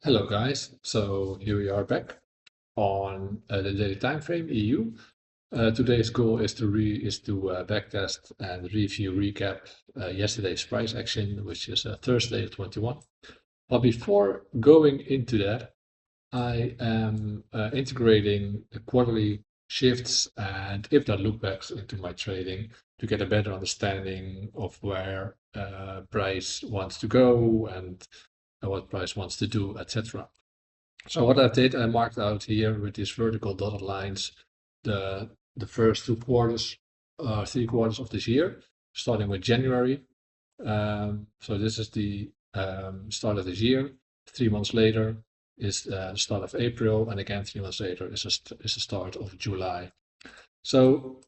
Hello guys, so here we are back on the daily time frame EU. Today's goal is to backtest and recap yesterday's price action, which is Thursday 21. But before going into that, I am integrating the quarterly shifts and IPDA lookbacks into my trading to get a better understanding of where price wants to go and what price wants to do, etc. So what I did, I marked out here with these vertical dotted lines the first 2 quarters, 3 quarters of this year, starting with January. So this is the start of this year. 3 months later is the start of April, and again 3 months later is the start of July. So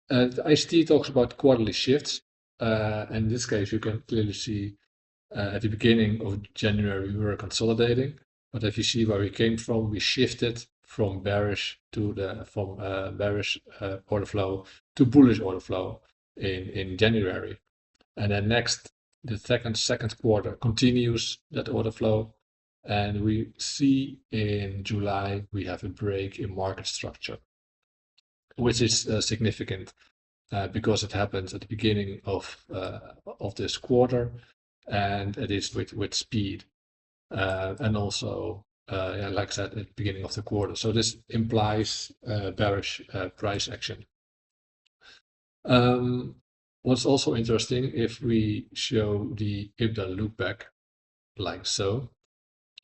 the ICT talks about quarterly shifts. In this case, you can clearly see at the beginning of January we were consolidating. But if you see where we came from, we shifted from bearish order flow to bullish order flow in January. And then next, the second quarter continues that order flow. And we see in July we have a break in market structure, which is significant because it happens at the beginning of this quarter, and it is with speed. And also, like I said, at the beginning of the quarter. So this implies bearish price action. What's also interesting, if we show the IPDA lookback like so.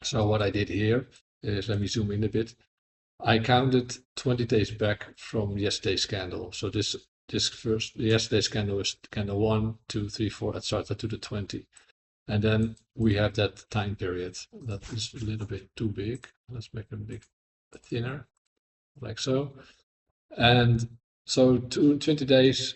So what I did here is, let me zoom in a bit. I counted 20 days back from yesterday's candle. So yesterday's candle is candle 1, 2, 3, 4, etc. to the 20. And then we have that time period that is a little bit too big. Let's make it bit thinner, like so. And so 20 days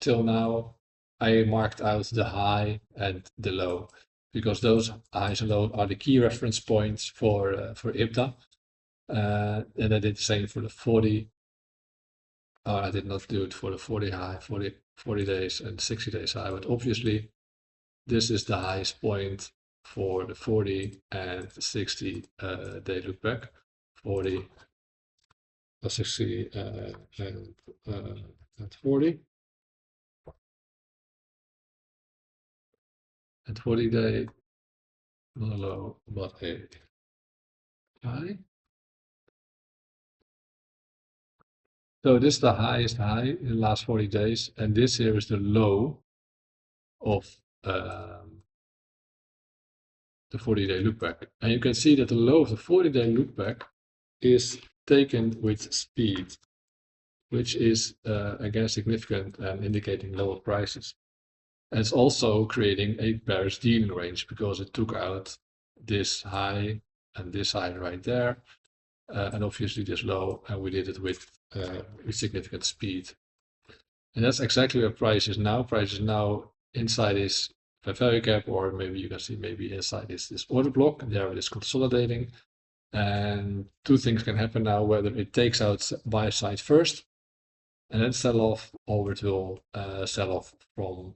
till now, I marked out the high and the low, because those highs and lows are the key reference points for IPDA. And I did the same for the 40. I did not do it for the 40 high, 40 days and 60 days high, but obviously this is the highest point for the 40 and 60 day look back. 40, 60 and 40. And 40 day, not a low, but a high. So this is the highest high in the last 40 days, and this here is the low of the 40-day look back. And you can see that the low of the 40-day look back is taken with speed, which is again significant and indicating lower prices. And it's also creating a bearish dealing range because it took out this high and this high right there, and obviously this low, and we did it with significant speed. And that's exactly where price is now. Price is now inside this fair value gap, or maybe you can see maybe inside this order block, and there it is consolidating. And two things can happen now: whether it takes out buy side first and then sell off, or it will sell off from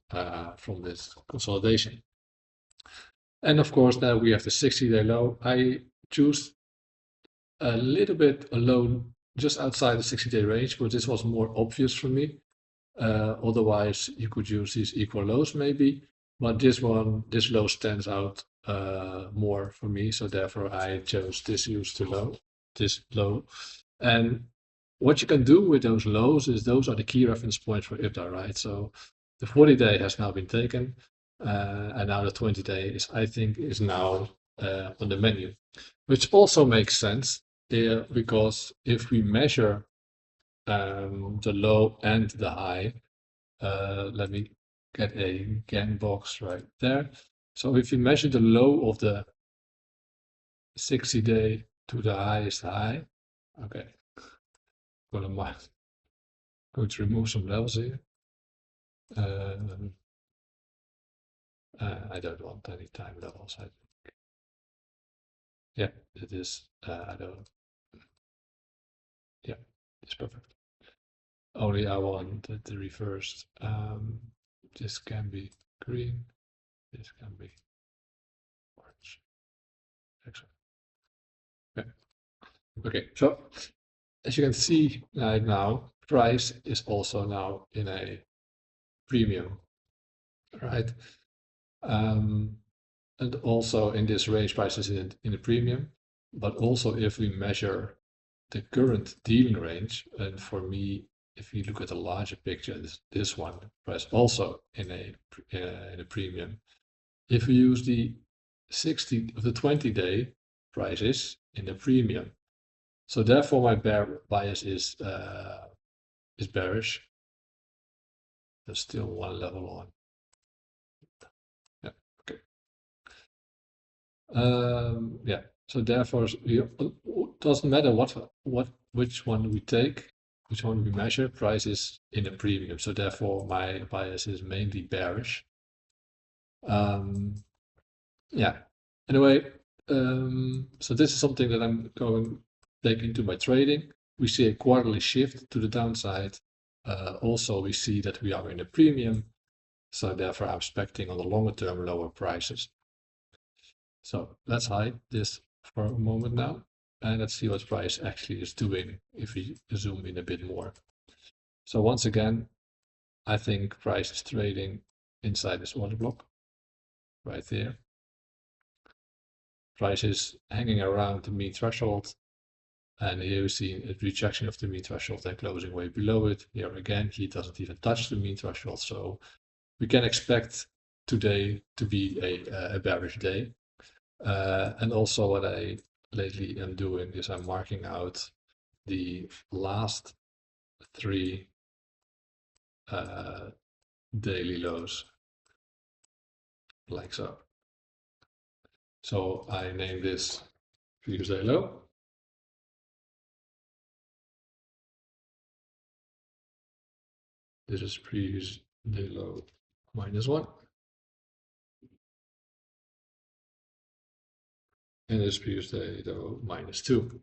this consolidation. And of course, now we have the 60-day low. I choose a little bit a low just outside the 60-day range, but this was more obvious for me. Otherwise, you could use these equal lows maybe, but this low stands out more for me, so therefore I chose this low. And what you can do with those lows is those are the key reference points for IPDA, right? So the 40-day has now been taken, and now the 20-day is, I think, is now on the menu, which also makes sense because if we measure the low and the high, let me get a Gann box right there. So if you measure the low of the 60-day to the highest high, okay, going to remove some levels here. I don't want any time levels, I think. Yeah, it is, I don't, yeah, it's perfect. Only I want the reversed. This can be green, this can be orange. Okay. Okay, so as you can see right now, price is also now in a premium, right? And also in this range, price is in a premium, but also if we measure the current dealing range, and for me, if you look at the larger picture, this one, price also in a premium. If we use the 20-day prices in a premium, so therefore my bias is bearish. There's still one level on. Yeah. Okay. Yeah. So therefore, it doesn't matter which one we take, which one we measure. Price is in a premium. So therefore, my bias is mainly bearish. Yeah. Anyway, so this is something that I'm going to take into my trading. We see a quarterly shift to the downside. Also, we see that we are in a premium. So therefore, I'm expecting on the longer term lower prices. So let's hide this for a moment now. And let's see what price actually is doing if we zoom in a bit more. So once again, I think price is trading inside this order block right there. Price is hanging around the mean threshold. And here you see a rejection of the mean threshold and closing way below it. Here again, he doesn't even touch the mean threshold. So we can expect today to be a bearish day. And also what I lately am doing is I'm marking out the last 3 daily lows, like so. So I name this previous day low. This is previous day low -1. And this previous day low -2.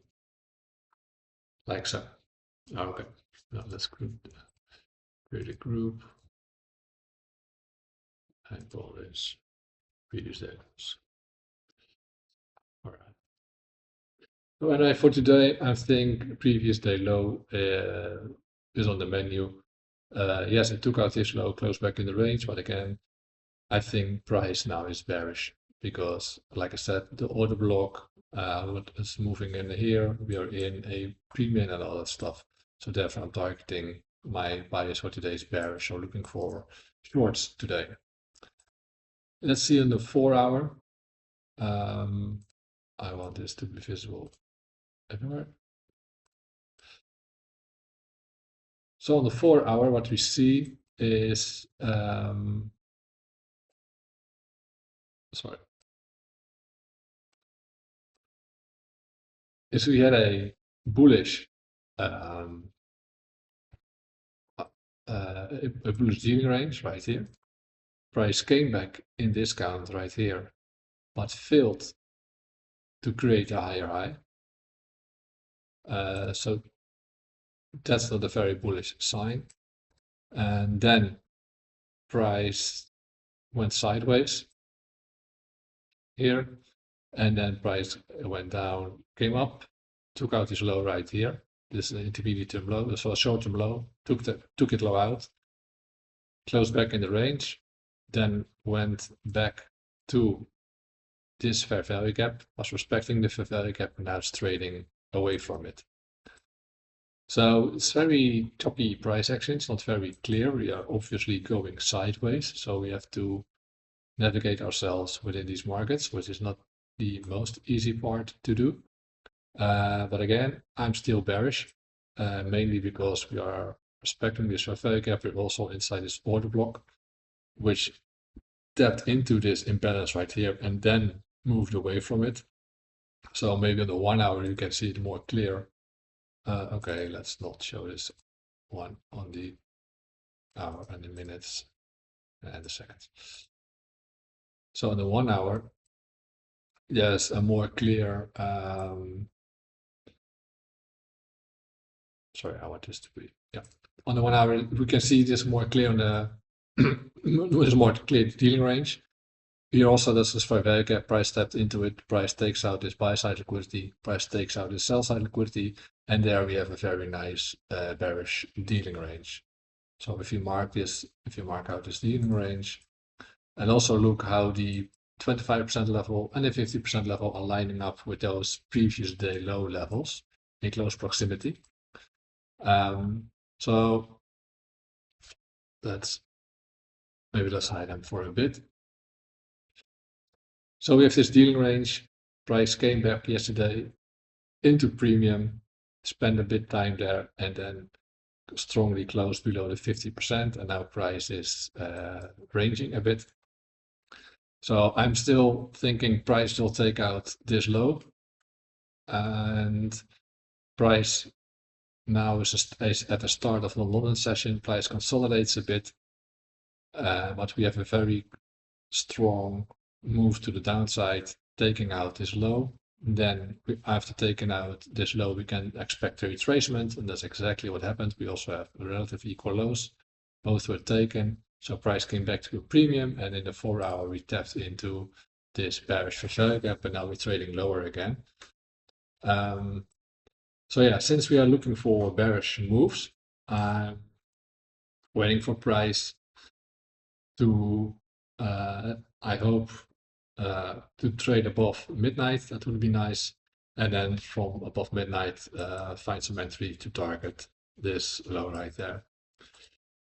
Like so. Okay. Now let's create a group and call this previous day lows. All right. So anyway, for today, I think previous day low is on the menu. Yes, it took out this low, closed back in the range, but again, I think price now is bearish because, like I said, the order block is moving in here. We are in a premium and all that stuff. So therefore, I'm targeting my bias for today is bearish. So looking for shorts today. Let's see on the 4-hour. I want this to be visible everywhere. So on the 4-hour, what we see is is we had a bullish a bullish dealing range right here. Price came back in discount right here, but failed to create a higher high. So that's not a very bullish sign. And then price went sideways here, and then price went down, came up, took out this low right here. This is an intermediate term low, so a short term low, took it low out, closed back in the range, then went back to this fair value gap, was respecting the fair value gap, and now it's trading away from it. So it's very choppy price action. It's not very clear. We are obviously going sideways, so we have to navigate ourselves within these markets, which is not the most easy part to do. But again, I'm still bearish, mainly because we are respecting this fair value gap. We're also inside this order block, which tapped into this imbalance right here and then moved away from it. So maybe on the 1-hour you can see it more clear. Okay, let's not show this one on the hour and the minutes and the seconds. So on the 1-hour, there's a more clear, sorry, I want this to be, yeah. On the 1-hour, we can see this more clear on the, there's more clear dealing range. Here also, this is fair value gap. Price stepped into it. Price takes out this buy side liquidity. Price takes out this sell side liquidity, and there we have a very nice bearish dealing range. So if you mark this, if you mark out this dealing range, and also look how the 25% level and the 50% level are lining up with those previous day low levels in close proximity. So let's hide them for a bit. So we have this dealing range. Price came back yesterday into premium, spent a bit time there, and then strongly closed below the 50%, and now price is ranging a bit. So I'm still thinking price will take out this low, and price now is at the start of the London session. Price consolidates a bit, but we have a very strong move to the downside, taking out this low. Then after taking out this low, we can expect a retracement, and that's exactly what happened. We also have relatively equal lows. Both were taken, so price came back to a premium, and in the 4 hour we tapped into this bearish fair value gap, and now we're trading lower again. So yeah, since we are looking for bearish moves, I'm waiting for price to, I hope, to trade above midnight. That would be nice. And then from above midnight, find some entry to target this low right there.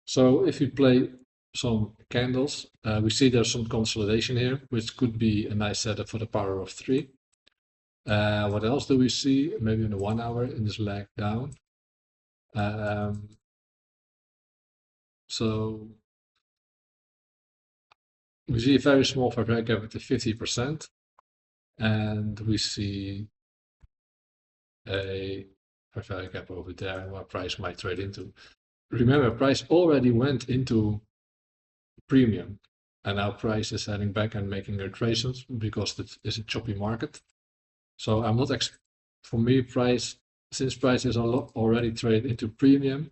So if we play some candles, we see there's some consolidation here, which could be a nice setup for the power of 3. What else do we see? Maybe in the 1 hour in this leg down. So we see a very small fair value gap at the 50%, and we see a fair value gap over there where price might trade into. Remember, price already went into premium, and now price is heading back and making retracements because it is a choppy market. So I'm not, for me, since price is already traded into premium,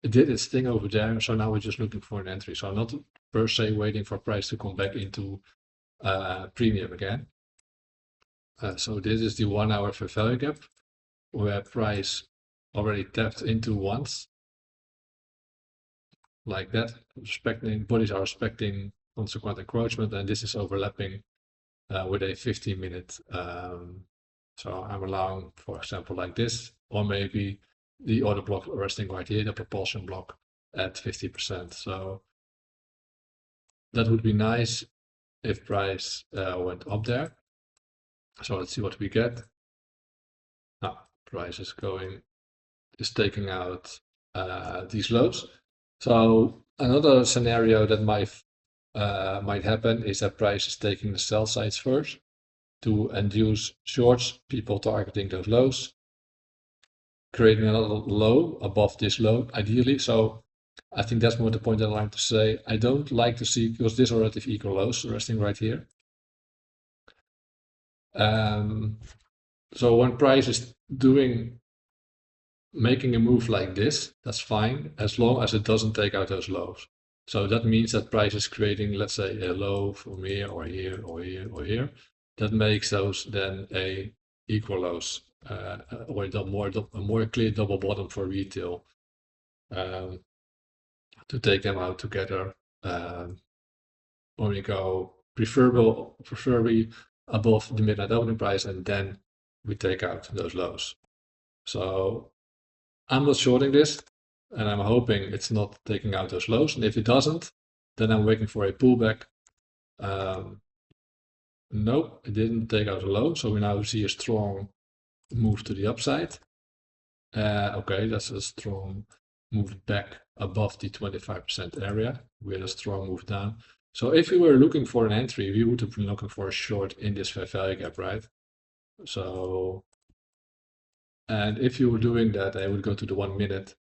it did its thing over there. So now we're just looking for an entry. So I'm not per se waiting for price to come back into premium again. So this is the 1 hour fair value gap where price already tapped into once, like that. Bodies are respecting consequent encroachment, and this is overlapping with a 15-minute. So I'm allowing, for example, like this, or maybe the order block resting right here, the propulsion block at 50%. So that would be nice if price went up there. So let's see what we get. Price is taking out these lows. So another scenario that might happen is that price is taking the sell sides first to induce shorts, people targeting those lows, creating another low above this low, ideally. So I think that's more the point I'd like to say. I don't like to see, because these are relative equal lows resting right here. So when price is making a move like this, that's fine, as long as it doesn't take out those lows. So that means that price is creating, let's say, a low from here or here or here or here. That makes those then a equal lows, or a more clear double bottom for retail, to take them out together when we go preferably above the midnight opening price, and then we take out those lows. So I'm not shorting this, and I'm hoping it's not taking out those lows. And if it doesn't, then I'm waiting for a pullback. Nope, it didn't take out a low, so we now see a strong move to the upside. Okay, that's a strong move back above the 25% area. We had a strong move down. So if we were looking for an entry, we would have been looking for a short in this fair value gap, right? So, and if you were doing that, I would go to the 1 minute.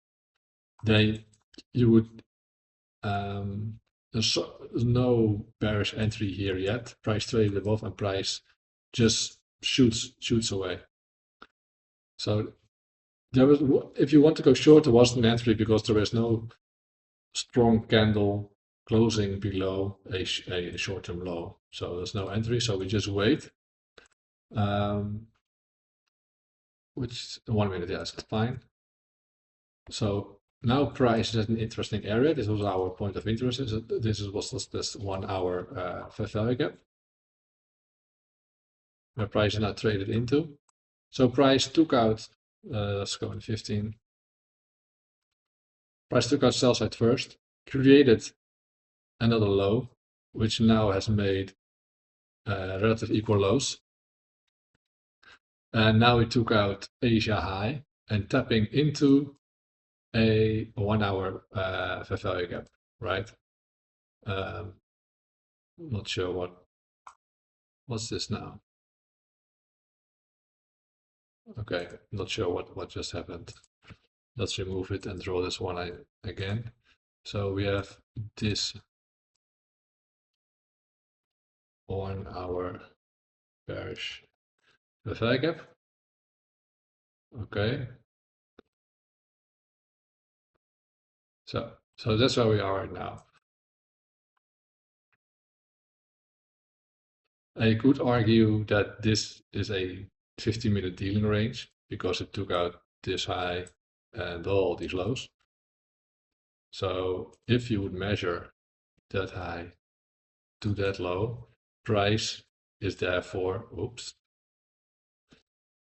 Then you would, there's no bearish entry here yet. Price traded above, and price just shoots away. So there was, if you want to go short, there wasn't an entry because there was no strong candle closing below a short-term low. So there's no entry, so we just wait. Which 1 minute, yes, it's fine. So now price is at an interesting area. This was our point of interest. This was this 1 hour fair value gap, where price is now traded into. So price took out, let's go in 15. Price took out sell side first, created another low, which now has made relative equal lows. And now it took out Asia high and tapping into a 1 hour fair value gap, right? Not sure what's this now. Okay, not sure what just happened. Let's remove it and draw this one again. So we have this 1 hour bearish fair value gap. Okay. So that's where we are right now. I could argue that this is a 50-minute dealing range because it took out this high and all these lows. So if you would measure that high to that low, price is therefore,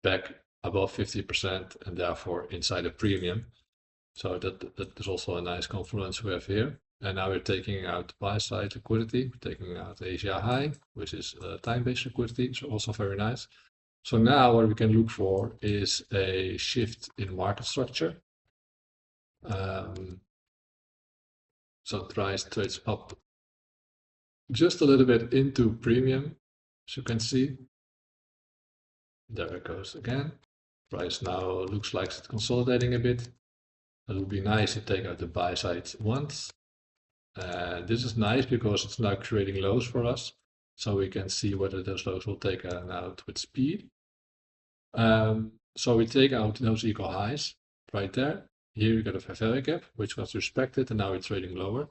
back above 50% and therefore inside a premium. So that is also a nice confluence we have here. And now we're taking out buy side liquidity, taking out Asia high, which is time-based liquidity, so also very nice. So now what we can look for is a shift in market structure. So price trades up just a little bit into premium, as you can see. There it goes again. Price now looks like it's consolidating a bit. It would be nice to take out the buy side once. This is nice because it's now creating lows for us. So we can see whether those lows will take out with speed. So we take out those equal highs right there. Here we got a fair value gap, which was respected, and now we're trading lower.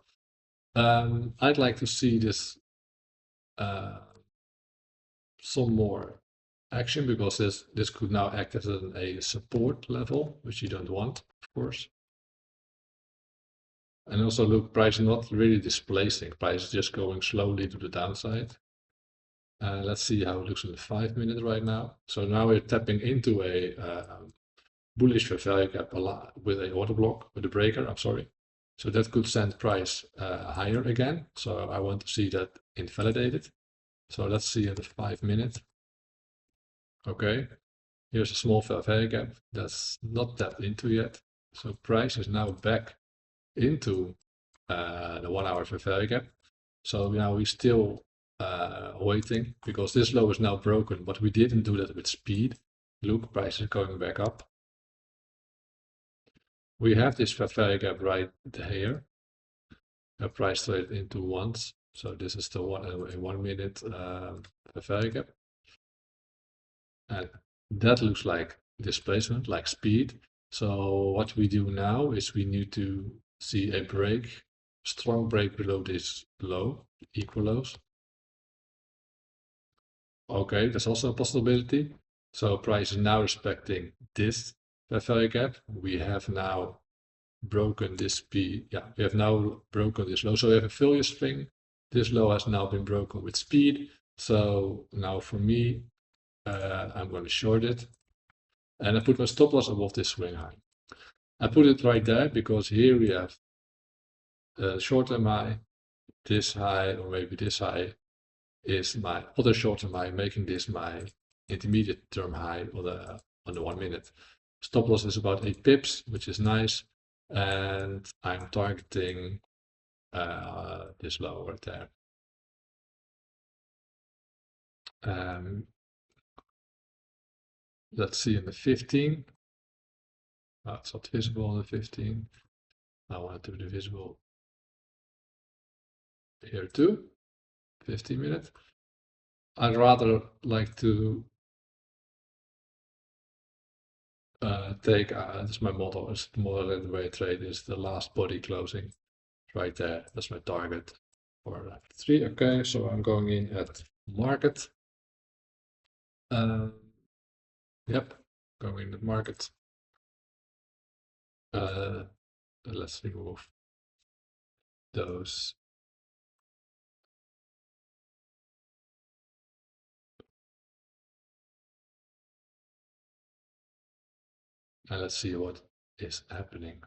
I'd like to see this some more action because this could now act as a support level, which you don't want, of course. And also look, price is not really displacing, price is just going slowly to the downside. Let's see how it looks in the 5 minute right now. So now we're tapping into a bullish fair value gap with a order block, with a breaker, I'm sorry. So that could send price higher again. So I want to see that invalidated. So let's see in the 5 minute. Okay, here's a small fair value gap that's not tapped into yet. So price is now back into the 1 hour fair value gap. So now we're still waiting because this low is now broken, but we didn't do that with speed. Look, price is going back up. We have this fair value gap right here. A price traded into once. So this is the 1 minute fair value gap. And that looks like displacement, like speed. So what we do now is we need to see a break, strong break below this low, equal lows. Okay, that's also a possibility. So price is now respecting this fair value gap. We have now broken this speed. Yeah, we have now broken this low. So we have a failure string. This low has now been broken with speed. So now for me, I'm going to short it. And I put my stop loss above this swing high. I put it right there because here we have a short-term high, this high, or maybe this high is my other short-term high, making this my intermediate term high on the 1 minute. Stop loss is about 8 pips, which is nice. And I'm targeting this low right there. Let's see in the 15. Oh, it's not visible on the 15. I want it to be visible here too. 15 minutes. I'd rather like to take, this is my model, it's more than the way I trade is the last body closing. right there. That's my target for like 3. Okay, so I'm going in at market. Yep, going in at market. Let's remove those. And let's see what is happening.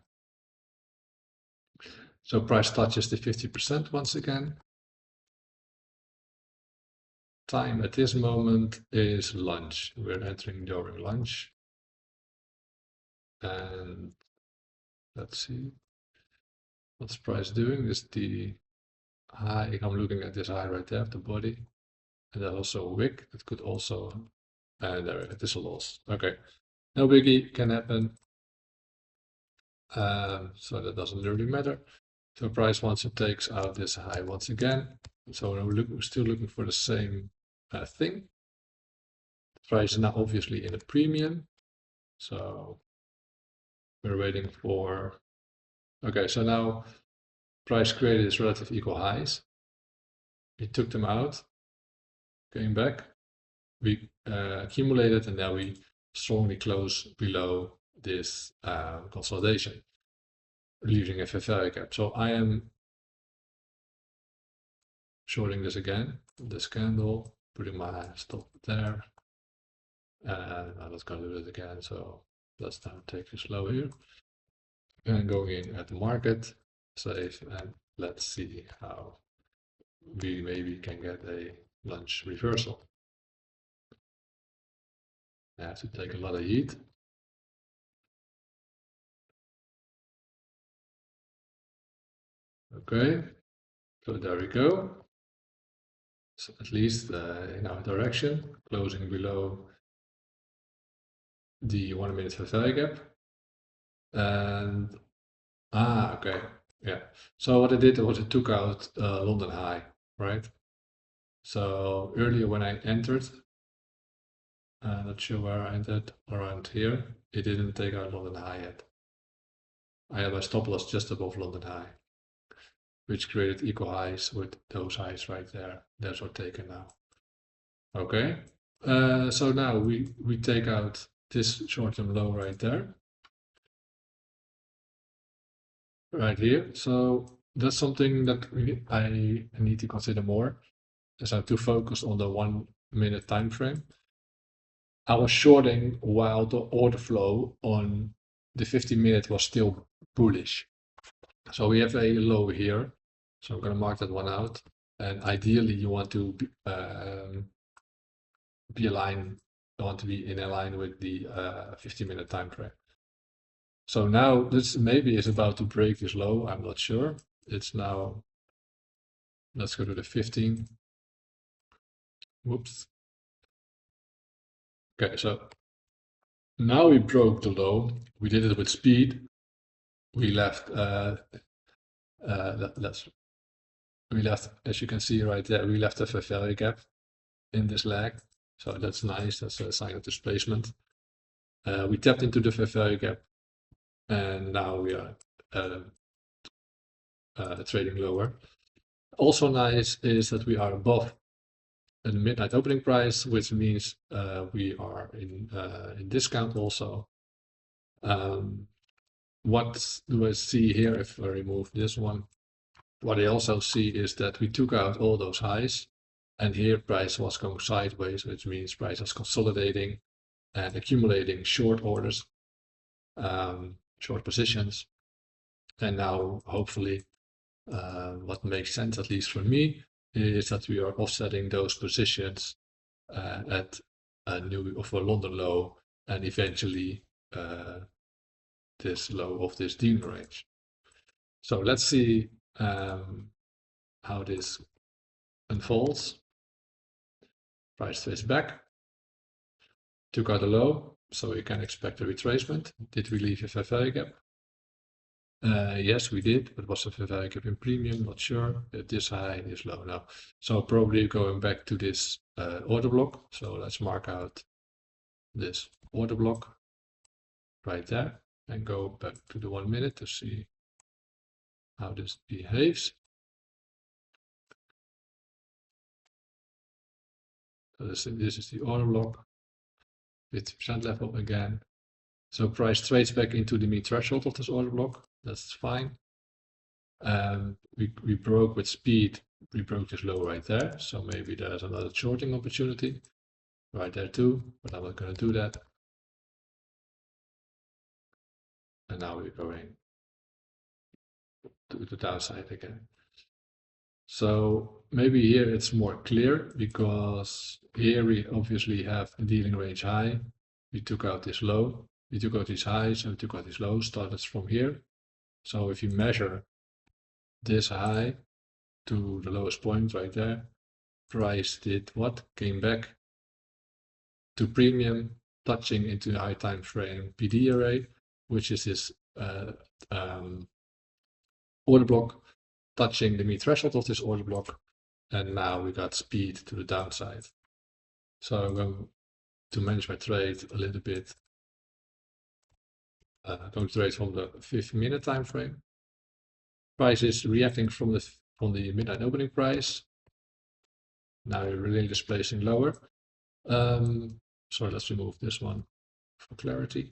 So price touches the 50% once again. Time at this moment is lunch. We're entering during lunch. And let's see. What's price doing? Is the high, I'm looking at this high right there, the body. And then also a wick. It could also, and there it is a loss. Okay, no biggie, can happen. So that doesn't really matter. So price once it takes out this high once again. So we're still looking for the same thing. Price is now obviously in a premium. So we're waiting for, okay, so now price created its relative equal highs. We took them out, came back, we accumulated, and now we strongly close below this consolidation, leaving a fair value gap. So I am shorting this again, this candle, putting my stop there. And I'm not going to do it again, so let's now take this low here. And going in at the market, save, and let's see how we maybe can get a lunch reversal. I have to take a lot of heat. Okay, so there we go. So at least in our direction, closing below the 1 minute fair value gap. And okay, yeah. So what I did was I took out London high, right? So earlier when I entered, not sure where I entered, around here, it didn't take out London high yet. I had my stop loss just above London high, which created equal highs with those highs right there. Those are taken now. Okay, so now we take out this short-term low right there, right here. So that's something that I need to consider more, as I'm too focused on the 1 minute time frame. I was shorting while the order flow on the 50-minute was still bullish. So we have a low here. So I'm going to mark that one out. And ideally, you want to be aligned. You want to be in line with the 50-minute time frame. So now this maybe is about to break this low. I'm not sure. It's now. Let's go to the 15. Whoops. Okay, so now we broke the low. We did it with speed. We left. We left, as you can see right there, we left a fair value gap in this leg. So that's nice. That's a sign of displacement. We tapped into the fair value gap, and now we are trading lower. Also nice is that we are above the midnight opening price, which means we are in discount also. What do I see here if I remove this one? What I also see is that we took out all those highs, and here price was going sideways, which means price is consolidating and accumulating short orders, short positions. And now hopefully what makes sense, at least for me, is that we are offsetting those positions at a new of a London low, and eventually this low of this demon range. So let's see how this unfolds. Price trades back, took out a low, so you can expect a retracement. Did we leave a fair value gap? Yes, we did, but was a fair value gap in premium? Not sure. This high, this low now. So probably going back to this order block. So let's mark out this order block right there and go back to the 1 minute to see how this behaves. So this is the order block, 50% level again. So price trades back into the mean threshold of this order block. That's fine. We broke with speed. We broke this low right there. So maybe there's another shorting opportunity right there too, but I'm not going to do that. And now we're going to the downside again. So maybe here it's more clear because here we obviously have a dealing range high. We took out this low, we took out these highs and we took out these lows, started from here. So if you measure this high to the lowest point right there, price did what? Came back to premium, touching into the high time frame PD array, which is this order block, touching the mean threshold of this order block, and now we got speed to the downside. So I'm going to manage my trade a little bit. Going to trade from the 15-minute time frame. Price is reacting from the midnight opening price. Now we're really displacing lower. Sorry, let's remove this one for clarity.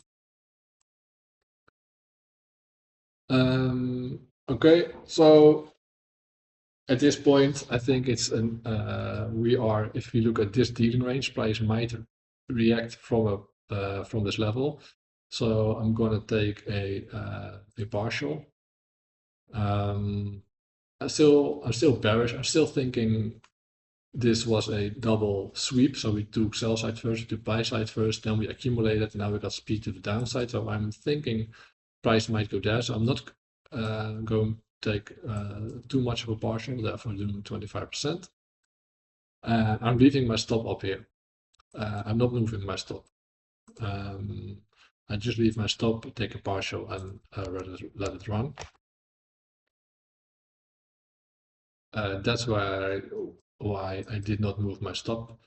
Okay, so at this point, I think it's if we look at this dealing range, price might react from this level. So I'm going to take a partial. I'm still bearish. I'm still thinking this was a double sweep. So we took sell side first, we took buy side first, then we accumulated, and now we got speed to the downside. So I'm thinking price might go there. So I'm not going to take too much of a partial, therefore doing 25%. I'm leaving my stop up here. I'm not moving my stop. I just leave my stop, take a partial, and let it run. That's why I did not move my stop.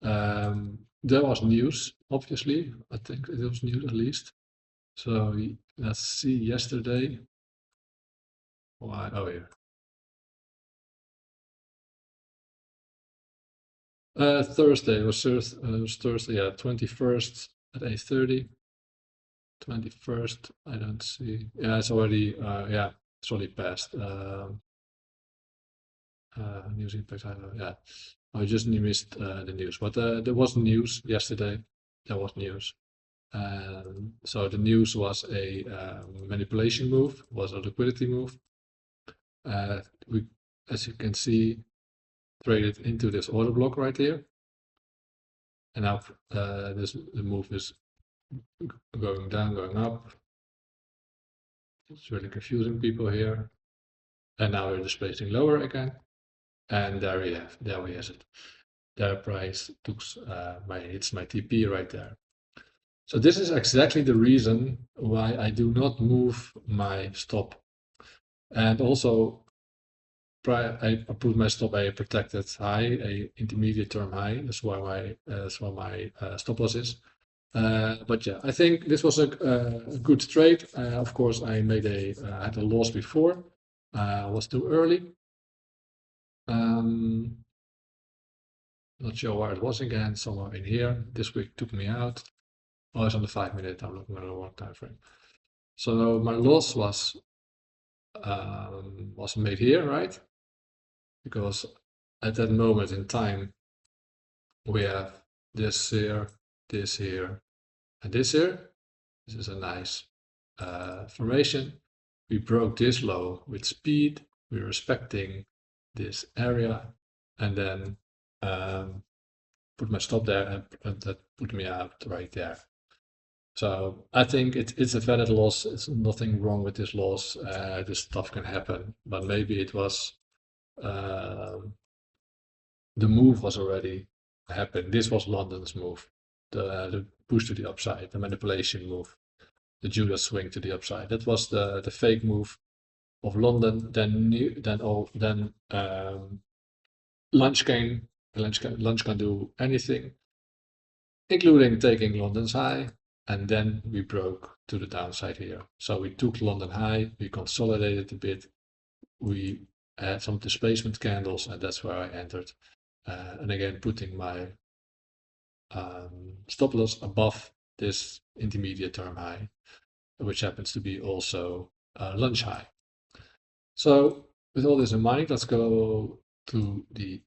There was news, obviously. I think it was news at least. So let's see yesterday. Why? Oh, yeah. Thursday was Thursday, yeah, 21st at 8:30. 21st, I don't see. Yeah, it's already it's already passed. News impact, I don't know. Yeah, I just missed the news, but there was news yesterday. There was news. So the news was a manipulation move, was a liquidity move. We, as you can see, traded into this order block right here, and now the move is going down, going up. It's really confusing people here. And now we're displacing lower again, and there we have it. Their price took it's my TP right there. So this is exactly the reason why I do not move my stop. And also I put my stop a protected high, a intermediate term high. That's why my stop loss is. But yeah, I think this was a good trade. Of course, I made had a loss before. Was too early. Not sure where it was again. Somewhere in here. This week took me out. Oh, it's on the 5-minute. I'm looking at the wrong time frame. So my loss was made here, right? Because at that moment in time, we have this here, and this here. This is a nice formation. We broke this low with speed. We're respecting this area, and then put my stop there, and that put me out right there. So I think it's a valid loss. It's nothing wrong with this loss. This stuff can happen, but maybe it was the move was already happened. This was London's move, the push to the upside, the manipulation move, the Judas swing to the upside. That was the fake move of London. Then lunch came. Lunch can do anything, including taking London's high, and then we broke to the downside here. So we took London high, we consolidated a bit, we had some displacement candles, and that's where I entered. And again, putting my stop loss above this intermediate term high, which happens to be also lunch high. So with all this in mind, let's go to the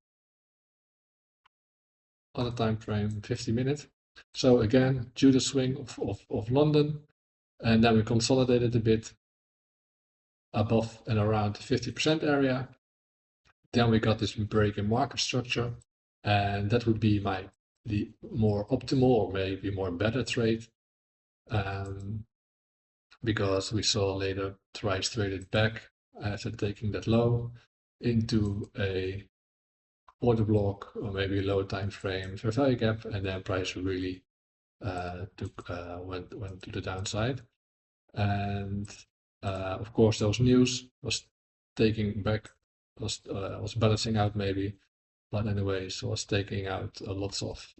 other time frame, 50 minutes. So again, Judas swing of London, and then we consolidated a bit above and around the 50% area. Then we got this break in market structure, and that would be the more optimal or maybe more better trade, because we saw later price traded back after taking that low into a order block or maybe low time frame for value gap, and then price really went to the downside. And of course, those news was taking back, was balancing out maybe, but anyways, was taking out lots of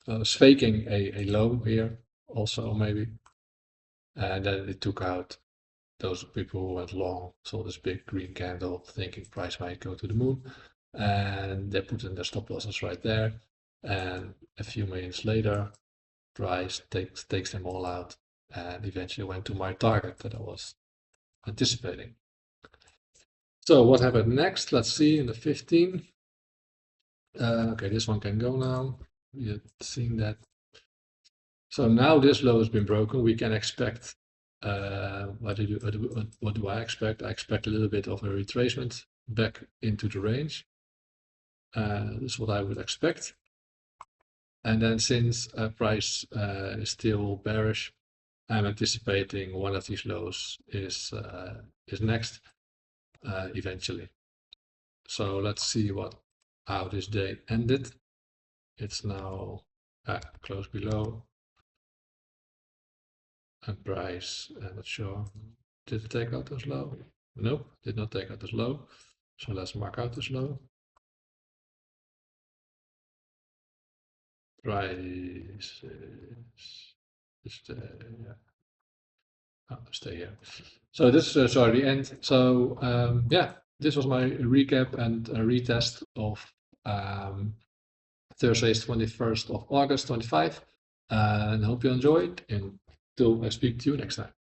was faking a low here also maybe, and then it took out those people who went long, saw this big green candle thinking price might go to the moon, and they put in their stop losses right there, and a few minutes later price takes them all out and eventually went to my target that I was anticipating. So what happened next? Let's see in the 15. Okay, this one can go now. You've seen that. So now this low has been broken. We can expect, what do I expect? I expect a little bit of a retracement back into the range. This is what I would expect. And then since price is still bearish, I'm anticipating one of these lows is next eventually. So let's see how this day ended. It's now close below, and price, I'm not sure, did it take out this low? Nope, did not take out this low. So let's mark out this low. Price is stay here. So this is sorry, the end. So yeah, this was my recap and a retest of Thursday's 21st of August 25, and hope you enjoyed. Until I speak to you next time.